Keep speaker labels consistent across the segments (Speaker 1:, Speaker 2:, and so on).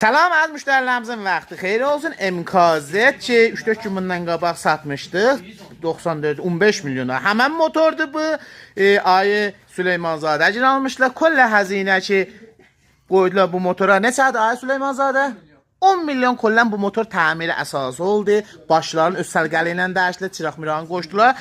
Speaker 1: Salam az müştərilərimizin vaxtı xeyir olsun. MKZ ki 3-4 gün bundan qabaq satmışdıq. 15 milyona. Həmən motordur bu. Ayı Süleymanzadə almışlar. Kollə həzinə ki qoydular bu motora. Neçədir Ayı Süleymanzadə? 10 milyon kollan bu motor təmiri əsası oldu. Başların öz sərgəli ilə dəyişdilər, çıraq miranı qoşdular.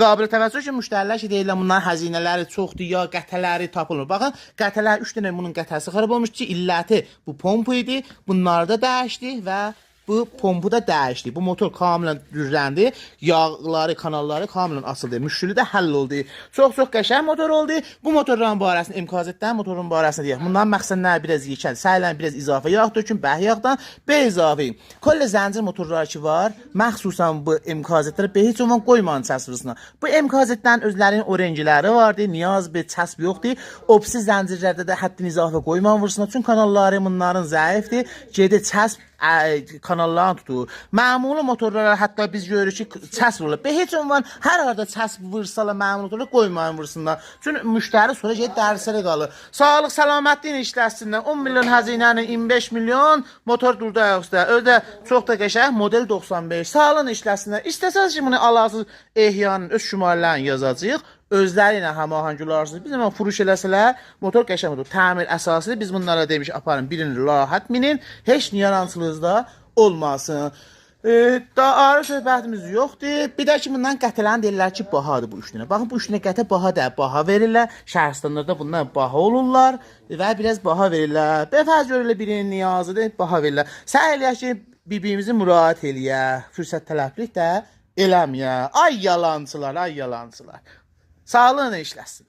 Speaker 1: Qabil təvəccüh ki, müştərilər ki, deyirlər bunların xəzinələri çoxdur, ya qətələri tapılır. Baxın, qətələr 3 dənə bunun qətəsi xarab olmuş ki, illəti bu pompu idi. Bunları da dəyişdi və bu pompu da dəyişdi. Bu motor kamilən düzləndi. Yağları, kanalları kamilən asıldı. Müşkülü də həll oldu. Çox qəşəng motor oldu. Bu motorların barəsində MKZ-dən motorun barəsində deyək. Bunların məqsədləri biraz yekədir. Səyilən biraz izafə yağ dökün, bəh yağdan B izafə. Kollə zəncir motorları ki var, məxsusən bu MKZ-lərə B heç olman qoymanın çəsvirsinə. Bu MKZ-dən özlərinin orangeləri vardı. Niyaz bir çəsb yoxdur. Opsiz zəncirlərdə də həddin izafə qoyman vursunlar. Çünki kanalları bunların zəifdir. Gedir çəsb kanallarını tutur. Məmuli motorlara hətta biz görürük ki, çəsb olur. Heç ondan hər arada çəsb vursalar məmuli motorlara qoymayın vursunlar. Çünki müştəri sonra gedib dərsələ qalır. Sağlıq, səlamətliyin işləsinlər. 10 milyon həzinəni 25 milyon motor durdu ayaqüstə. Özdə çox da qəşəng model 95. Sağlığın işləsinlər. İstəsəz ki, bunu alarsınız ehyanın öz şümarlarını yazacağıq. Özləri ilə həmahəng olarsınız. Biz hemen furuş eləsələr, motor qəşəng olur. Təmir əsasıdır. Biz bunlara demiş, aparın birini rahat minin. Heç niyaransınızda olmasın. Daha ağır söhbətimiz yoxdur. Bir də ki, bundan qətələn deyirlər ki, bahadır bu üçünə. Baxın, bu üçünə qətə baha da baha verirlər. Şəhərstanlarda bundan baha olurlar və biraz baha verirlər. Bəfəz görürlər birinin niyazıdır, baha verirlər. Sən eləyək ki, bibimizi müraciət eləyək. Fürsət tələblik də eləməyə. Ay yalancılar, ay yalancılar. Sağlığına işləsin.